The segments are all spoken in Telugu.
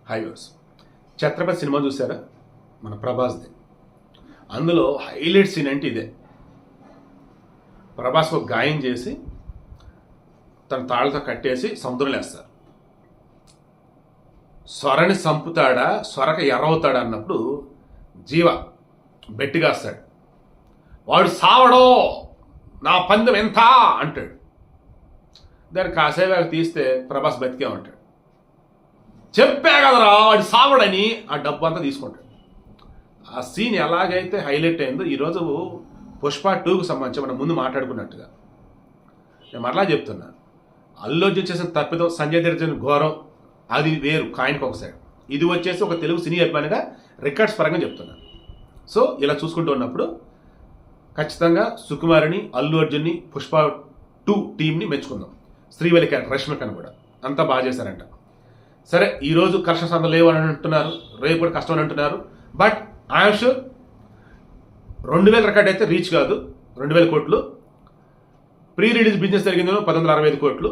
హైవేస్ ఛత్రపతి సినిమా చూసారా? మన ప్రభాస్ది. అందులో హైలైట్ సీన్ అంటే ఇదే. ప్రభాస్ ఒక గాయం చేసి తన తాళ్ళతో కట్టేసి సముద్రంలో వేస్తారు. స్వరని చంపుతాడా, స్వరక ఎర్రవుతాడా అన్నప్పుడు జీవ బెట్టిగాస్తాడు. వాడు సావడో, నా పందెం ఎంత అంటాడు. దాన్ని కాసేపు తీస్తే ప్రభాస్ బతికే ఉంటాడు. చెప్పా కదరా వాడు సావడని ఆ డబ్బు అంతా తీసుకుంటాడు. ఆ సీన్ ఎలాగైతే హైలైట్ అయిందో ఈరోజు పుష్ప 2కు సంబంధించి మనం ముందు మాట్లాడుకున్నట్టుగా నేను మరలా చెప్తున్నా. అల్లు అర్జున్ చేసిన తప్పిదం, సంజయ్ దర్జన్ ఘోరం, అది వేరు, కాయిన్కి ఒక సైడ్. ఇది వచ్చేసి ఒక తెలుగు సినీ అభిమానిగా రికార్డ్స్ పరంగా చెప్తున్నా. సో ఇలా చూసుకుంటూ ఉన్నప్పుడు ఖచ్చితంగా సుకుమారిని, అల్లు అర్జున్ని, పుష్ప 2 టీంని మెచ్చుకుందాం. శ్రీవల్లి క్యారెక్టర్ రష్మికను కూడా అంతా బాగా చేశారంట. సరే, ఈరోజు కలెక్షన్స్ అంతా లేవు అని అంటున్నారు, రేపు కూడా కష్టం అని అంటున్నారు. బట్ ఐఎమ్ షూర్ 2000 రికార్డ్ అయితే రీచ్ కాదు. 2000 కోట్లు. ప్రీ రిలీజ్ బిజినెస్ జరిగింది 1165 కోట్లు.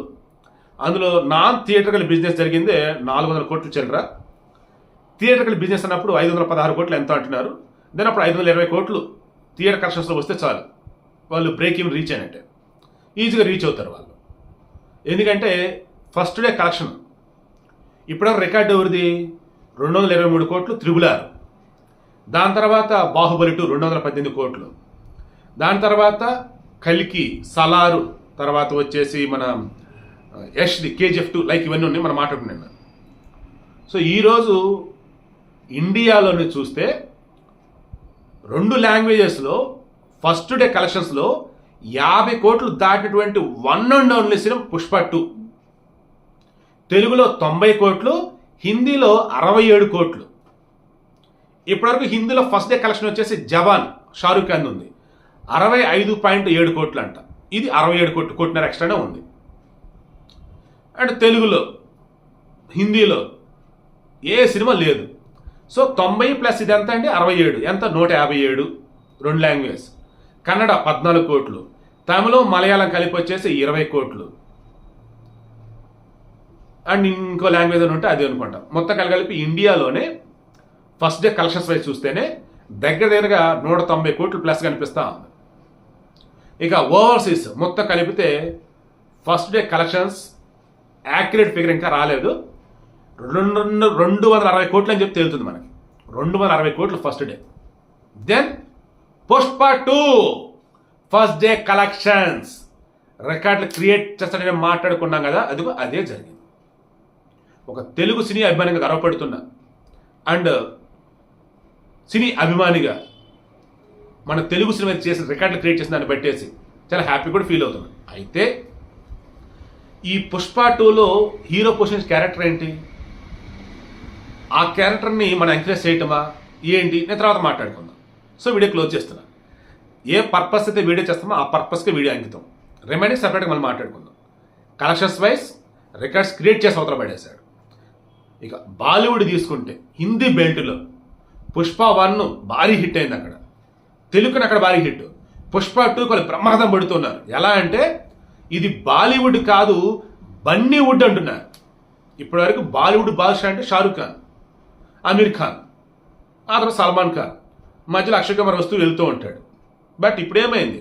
అందులో నాన్ థియేటర్కల్ బిజినెస్ జరిగిందే 400 కోట్లు చిల్లర. థియేటర్కల్ బిజినెస్ అన్నప్పుడు 516 కోట్లు ఎంతో అంటున్నారు. దెన్ అప్పుడు 520 కోట్లు థియేటర్ కలెక్షన్స్లో వస్తే చాలు, వాళ్ళు బ్రేక్ ఈవెన్ రీచ్ అయినట్టే. ఈజీగా రీచ్ అవుతారు వాళ్ళు. ఎందుకంటే ఫస్ట్ డే కలెక్షన్ ఇప్పటివరకు రికార్డు ఎవరిది? 223 కోట్లు RRR. దాని తర్వాత బాహుబలి 2 218 కోట్లు. దాని తర్వాత కల్కి, సలారు, తర్వాత వచ్చేసి మన యష్ది KGF 2, లైక్ ఇవన్నీ ఉన్నాయి మనం మాట్లాడుకున్నాం. సో ఈరోజు ఇండియాలోని చూస్తే 2 లాంగ్వేజెస్లో ఫస్ట్ డే కలెక్షన్స్లో 50 కోట్లు దాటినటువంటి one and only cinema Pushpa 2. తెలుగులో 90 కోట్లు, హిందీలో 67 కోట్లు. ఇప్పటివరకు హిందీలో ఫస్ట్ డే కలెక్షన్ వచ్చేసి జవాన్, షారూక్ ఖాన్ ఉంది, 65.7 కోట్లు అంట. ఇది 67 కోట్లు, కోటిన్నర ఎక్స్ట్రానే ఉంది. అండ్ తెలుగులో, హిందీలో ఏ సినిమా లేదు. సో 90 ప్లస్ ఇది ఎంత అండి? 67, ఎంత? 157. 2 లాంగ్వేజ్. కన్నడ 14 కోట్లు, తమిళం మలయాళం కలిపి వచ్చేసి 20 కోట్లు. అండ్ ఇంకో లాంగ్వేజ్ అని ఉంటే అది అనుకుంటాం. మొత్తం కలిపి ఇండియాలోనే ఫస్ట్ డే కలెక్షన్స్ వైజ్ చూస్తేనే దగ్గరగా 190 కోట్లు ప్లస్ కనిపిస్తా ఉంది. ఇక ఓవర్సీస్ మొత్తం కలిపితే first day collections accurate figure ఇంకా రాలేదు. 260 కోట్లు అని చెప్పి తేలుతుంది మనకి. 260 కోట్లు first day. Then Pushpa 2 first day collections రికార్డులు క్రియేట్ చేస్తాడని మాట్లాడుకున్నాం కదా, అదిగో అదే జరిగింది. ఒక తెలుగు సినీ అభిమానిగా గర్వపడుతున్నా, అండ్ సినీ అభిమానిగా మన తెలుగు సినిమా చేసిన రికార్డులు క్రియేట్ చేసిన దాన్ని పెట్టేసి చాలా హ్యాపీ కూడా ఫీల్ అవుతున్నాను. అయితే ఈ పుష్ప 2లో హీరో పొజిషన్ క్యారెక్టర్ ఏంటి? ఆ క్యారెక్టర్ని మనం ఎంకరేజ్ చేయటమా ఏంటి? నేను తర్వాత మాట్లాడుకుందాం. సో వీడియో క్లోజ్ చేస్తున్నా. ఏ పర్పస్ అయితే వీడియో చేస్తామో ఆ పర్పస్కి వీడియో అంకితం. రిమైనింగ్ సపరేట్గా మనం మాట్లాడుకుందాం. కలెక్షన్స్ వైజ్ రికార్డ్స్ క్రియేట్ చేసి అవతల పడేశాడు. ఇక బాలీవుడ్ తీసుకుంటే హిందీ బెల్ట్లో పుష్ప 1 భారీ హిట్ అయింది అక్కడ, తెలుగుని అక్కడ భారీ హిట్. పుష్ప 2 వాళ్ళు బ్రహ్మాండం పడుతున్నారు. ఎలా అంటే ఇది బాలీవుడ్ కాదు, బన్నీవుడ్ అంటున్నారు. ఇప్పటివరకు బాలీవుడ్ బాద్షా అంటే షారూక్ ఖాన్, అమీర్ ఖాన్, ఆ తర్వాత సల్మాన్ ఖాన్, మధ్యలో అక్షయ్ కుమార్ వస్తూ వెళ్తూ ఉంటాడు. బట్ ఇప్పుడు ఏమైంది?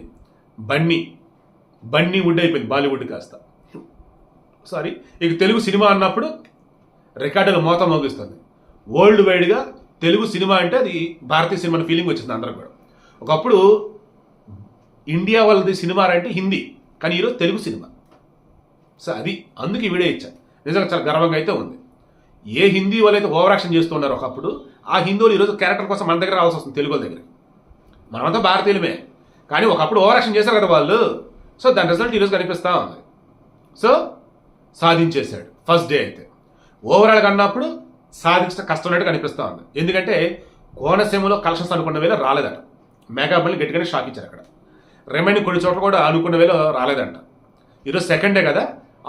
బన్నీవుడ్ అయిపోయింది, బాలీవుడ్ కాస్త. సారీ, ఇక తెలుగు సినిమా అన్నప్పుడు రికార్డులు మోత మోగిస్తుంది. వరల్డ్ వైడ్గా తెలుగు సినిమా అంటే అది భారతీయ సినిమా ఫీలింగ్ వచ్చింది అందరూ కూడా. ఒకప్పుడు ఇండియా వాళ్ళది సినిమా అంటే హిందీ, కానీ ఈరోజు తెలుగు సినిమా. సో అది అందుకు ఈ వీడియో ఇచ్చాను. నిజంగా చాలా గర్వంగా అయితే ఉంది. ఏ హిందీ వాళ్ళు అయితే ఓవర్ యాక్షన్ చేస్తూ ఉన్నారు ఒకప్పుడు, ఆ హిందీలు ఈరోజు క్యారెక్టర్ కోసం మన దగ్గర రావాల్సి వస్తుంది, తెలుగు వాళ్ళ దగ్గర. మనమంతా భారతీయులమే, కానీ ఒకప్పుడు ఓవర్ యాక్షన్ చేశారు కదా వాళ్ళు. సో దాని రిజల్ట్ ఈరోజు కనిపిస్తూ ఉంది. సో సాధించేశాడు ఫస్ట్ డే అయితే. ఓవరాల్గా అన్నప్పుడు సాధించడం కష్టం ఉన్నట్టు కనిపిస్తూ ఉంది. ఎందుకంటే కోనసీమలో కలెక్షన్స్ అనుకున్న వేళ రాలేదట. మేఘాబల్లి గట్టిగానే షాక్ ఇచ్చారు అక్కడ. రిమైనింగ్ కొన్ని చోట్ల కూడా అనుకున్న వేళ రాలేదంట. ఈరోజు సెకండ్ డే కదా,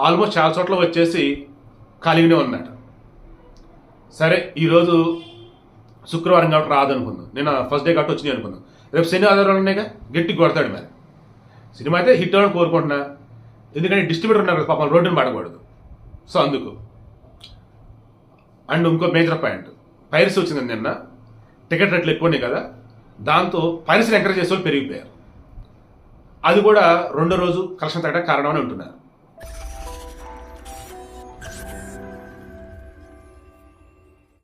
ఆల్మోస్ట్ చాలా చోట్ల వచ్చేసి ఖాళీగానే ఉందట. సరే, ఈరోజు శుక్రవారం కాబట్టి రాదనుకుందాం, నేను ఫస్ట్ డే కాబట్టి వచ్చినాయి అనుకుందాం. రేపు శని ఆదివారం ఉన్నాయిగా, గట్టి కొడతాడు. మరి సినిమా అయితే హిట్ అవ్వని కోరుకుంటున్నా, ఎందుకంటే డిస్ట్రిబ్యూటర్ ఉన్నారు కదా పాపం, రోడ్డుని పడకూడదు. సో అందుకు అండ్ ఇంకో మేజర్ పాయింట్, పైరసీ వచ్చింది నిన్న, టికెట్ రేట్లు ఎక్కువనే కదా, దాంతో పైరసీని ఎంకరేజ్ చేసే వాళ్ళు పెరిగిపోయారు. అది కూడా రెండో రోజు కలెక్షన్ తగ్గడానికి కారణం అని ఉంటున్నారు.